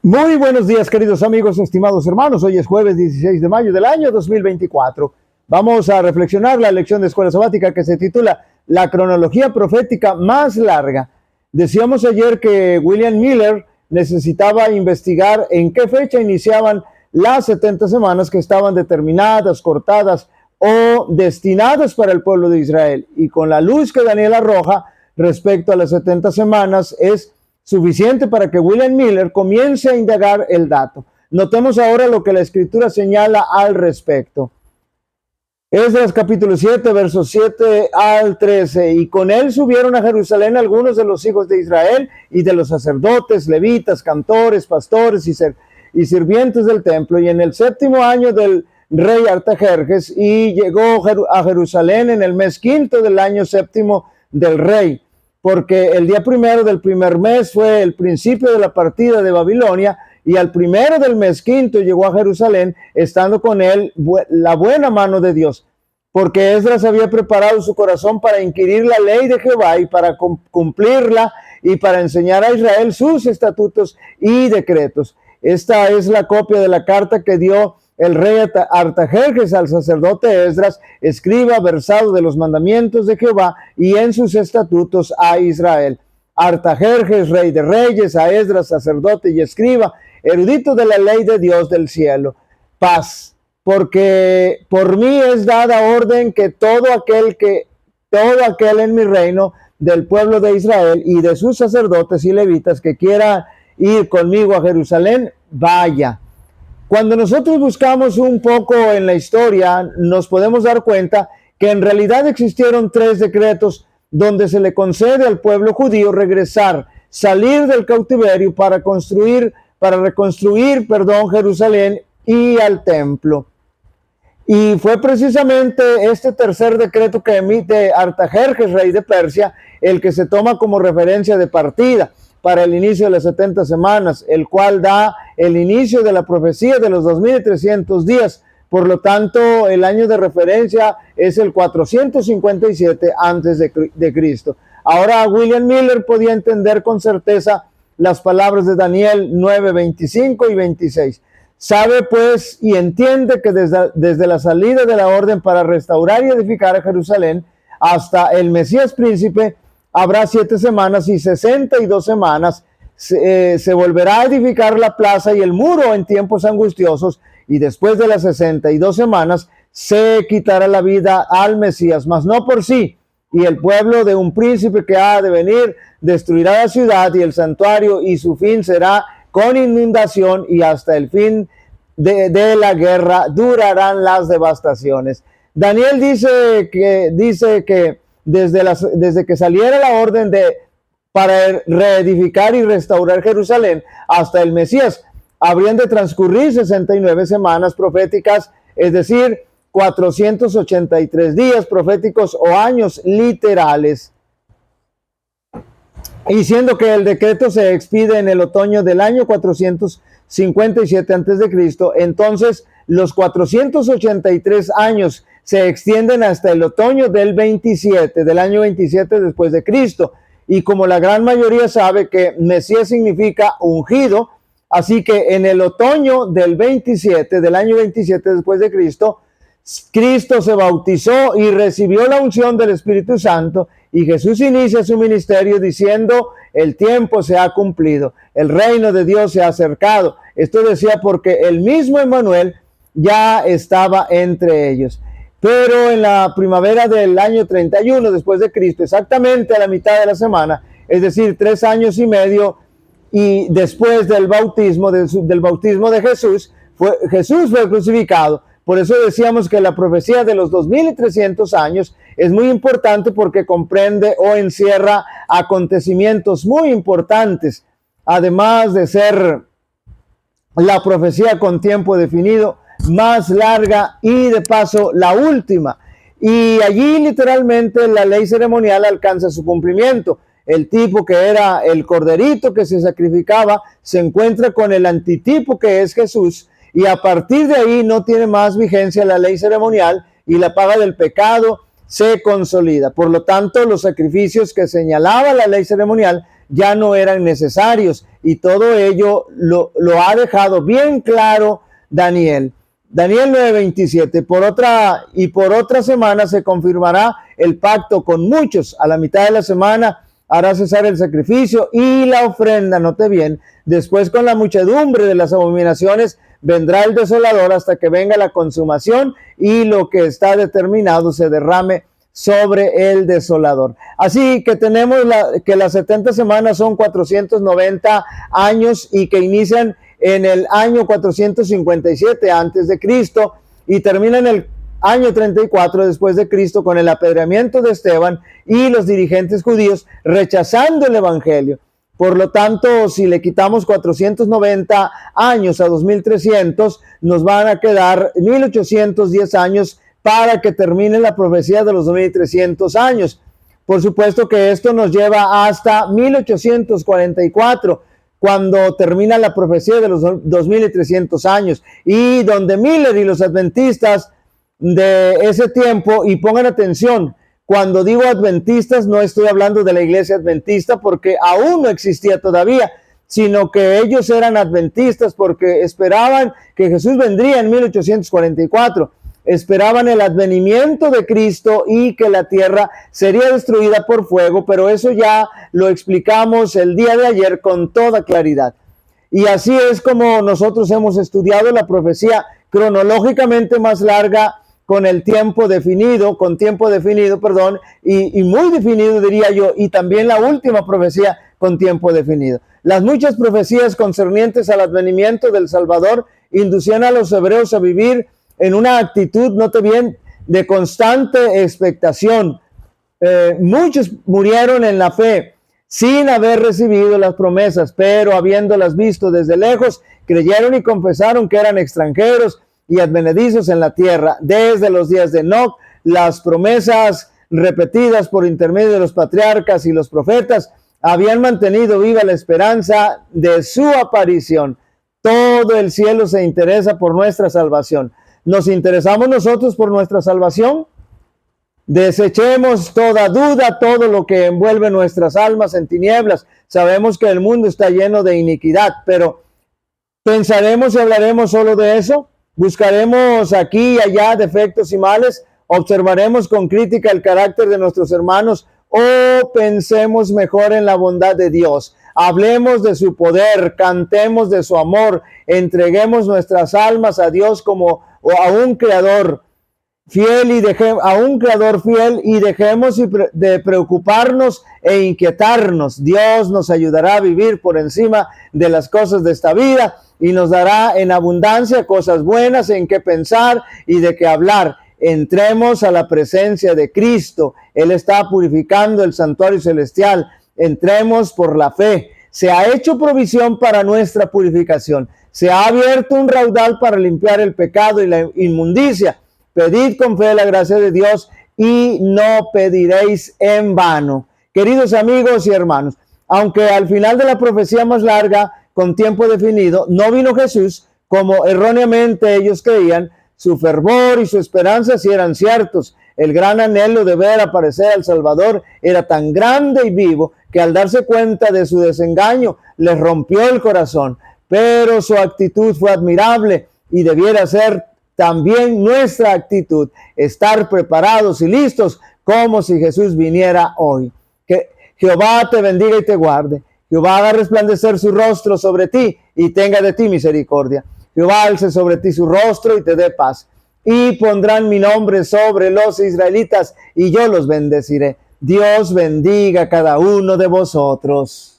Muy buenos días, queridos amigos, estimados hermanos. Hoy es jueves 16 de mayo del año 2024. Vamos a reflexionar la lección de escuela sabática que se titula La cronología profética más larga. Decíamos ayer que William Miller necesitaba investigar en qué fecha iniciaban las 70 semanas que estaban determinadas, cortadas o destinadas para el pueblo de Israel. Y con la luz que Daniel arroja respecto a las 70 semanas es suficiente para que William Miller comience a indagar el dato. Notemos ahora lo que la Escritura señala al respecto. Esdras capítulo 7, versos 7 al 13. Y con él subieron a Jerusalén algunos de los hijos de Israel y de los sacerdotes, levitas, cantores, pastores y sirvientes del templo. Y en el 7º año del rey Artajerjes, y llegó a Jerusalén en el mes 5 del año 7 del rey, porque el día primero del primer mes fue el principio de la partida de Babilonia, y al primero del mes 5 llegó a Jerusalén, estando con él la buena mano de Dios, porque Esdras había preparado su corazón para inquirir la ley de Jehová y para cumplirla y para enseñar a Israel sus estatutos y decretos. Esta es la copia de la carta que dio el rey Artajerjes al sacerdote Esdras, escriba versado de los mandamientos de Jehová y en sus estatutos a Israel. Artajerjes, rey de reyes, a Esdras, sacerdote y escriba, erudito de la ley de Dios del cielo. Paz, porque por mí es dada orden que todo aquel en mi reino del pueblo de Israel y de sus sacerdotes y levitas que quiera ir conmigo a Jerusalén, vaya. Cuando nosotros buscamos un poco en la historia, nos podemos dar cuenta que en realidad existieron 3 decretos donde se le concede al pueblo judío regresar, salir del cautiverio para reconstruir Jerusalén y al templo. Y fue precisamente este tercer decreto que emite Artajerjes, rey de Persia, el que se toma como referencia de partida para el inicio de las 70 semanas, el cual da el inicio de la profecía de los 2300 días. Por lo tanto, el año de referencia es el 457 antes de Cristo. Ahora, William Miller podía entender con certeza las palabras de Daniel 9, 25 y 26. Sabe pues y entiende que desde la salida de la orden para restaurar y edificar a Jerusalén hasta el Mesías príncipe, habrá 7 semanas y 62 semanas. Se volverá a edificar la plaza y el muro en tiempos angustiosos, y después de las 62 semanas se quitará la vida al Mesías, mas no por sí, y el pueblo de un príncipe que ha de venir destruirá la ciudad y el santuario, y su fin será con inundación, y hasta el fin de la guerra durarán las devastaciones. Daniel dice que desde que saliera la orden para reedificar y restaurar Jerusalén hasta el Mesías, habrían de transcurrir 69 semanas proféticas, es decir, 483 días proféticos o años literales. Y siendo que el decreto se expide en el otoño del año 457 a.C., entonces los 483 años se extienden hasta el otoño del año 27 después de Cristo. Y como la gran mayoría sabe que Mesías significa ungido, así que en el otoño del año 27 después de Cristo, Cristo se bautizó y recibió la unción del Espíritu Santo, y Jesús inicia su ministerio diciendo: el tiempo se ha cumplido, el reino de Dios se ha acercado. Esto decía porque el mismo Emmanuel ya estaba entre ellos. Pero en la primavera del año 31 después de Cristo, exactamente a la mitad de la semana, es decir, 3 años y medio, y después del bautismo de Jesús, Jesús fue crucificado. Por eso decíamos que la profecía de los 2300 años es muy importante, porque comprende o encierra acontecimientos muy importantes, además de ser la profecía con tiempo definido más larga y de paso la última. Y allí literalmente la ley ceremonial alcanza su cumplimiento. El tipo que era el corderito que se sacrificaba se encuentra con el antitipo que es Jesús, y a partir de ahí no tiene más vigencia la ley ceremonial y la paga del pecado se consolida. Por lo tanto, los sacrificios que señalaba la ley ceremonial ya no eran necesarios. Y todo ello lo ha dejado bien claro Daniel. Daniel 9:27, por otra semana se confirmará el pacto con muchos. A la mitad de la semana hará cesar el sacrificio y la ofrenda, note bien. Después, con la muchedumbre de las abominaciones, vendrá el desolador hasta que venga la consumación y lo que está determinado se derrame sobre el desolador. Así que tenemos que las 70 semanas son 490 años y que inician en el año 457 antes de Cristo y terminan en el año 34 después de Cristo con el apedreamiento de Esteban y los dirigentes judíos rechazando el evangelio. Por lo tanto, si le quitamos 490 años a 2300, nos van a quedar 1810 años para que termine la profecía de los 2300 años. Por supuesto que esto nos lleva hasta 1844, cuando termina la profecía de los 2300 años, y donde Miller y los adventistas de ese tiempo, y pongan atención, cuando digo adventistas no estoy hablando de la iglesia adventista porque aún no existía todavía, sino que ellos eran adventistas porque esperaban que Jesús vendría en 1844, esperaban el advenimiento de Cristo y que la tierra sería destruida por fuego, pero eso ya lo explicamos el día de ayer con toda claridad. Y así es como nosotros hemos estudiado la profecía cronológicamente más larga, con tiempo definido, y muy definido, diría yo, y también la última profecía con tiempo definido. Las muchas profecías concernientes al advenimiento del Salvador inducían a los hebreos a vivir en una actitud, note bien, de constante expectación. Muchos murieron en la fe sin haber recibido las promesas, pero habiéndolas visto desde lejos, creyeron y confesaron que eran extranjeros y advenedizos en la tierra. Desde los días de Enoc, las promesas repetidas por intermedio de los patriarcas y los profetas habían mantenido viva la esperanza de su aparición. Todo el cielo se interesa por nuestra salvación. ¿Nos interesamos nosotros por nuestra salvación? Desechemos toda duda, todo lo que envuelve nuestras almas en tinieblas. Sabemos que el mundo está lleno de iniquidad, pero ¿pensaremos y hablaremos solo de eso? ¿Buscaremos aquí y allá defectos y males? ¿Observaremos con crítica el carácter de nuestros hermanos? ¿O pensemos mejor en la bondad de Dios? Hablemos de su poder, cantemos de su amor, entreguemos nuestras almas a Dios como a un creador fiel y dejemos de preocuparnos e inquietarnos. Dios nos ayudará a vivir por encima de las cosas de esta vida y nos dará en abundancia cosas buenas en que pensar y de qué hablar. Entremos a la presencia de Cristo. Él está purificando el santuario celestial. Entremos por la fe. Se ha hecho provisión para nuestra purificación. Se ha abierto un raudal para limpiar el pecado y la inmundicia. Pedid con fe la gracia de Dios y no pediréis en vano. Queridos amigos y hermanos, aunque al final de la profecía más larga, con tiempo definido, no vino Jesús, como erróneamente ellos creían, su fervor y su esperanza sí eran ciertos. El gran anhelo de ver aparecer al Salvador era tan grande y vivo que al darse cuenta de su desengaño les rompió el corazón. Pero su actitud fue admirable y debiera ser también nuestra actitud, estar preparados y listos como si Jesús viniera hoy. Que Jehová te bendiga y te guarde. Jehová haga resplandecer su rostro sobre ti y tenga de ti misericordia. Jehová alce sobre ti su rostro y te dé paz. Y pondrán mi nombre sobre los israelitas y yo los bendeciré. Dios bendiga a cada uno de vosotros.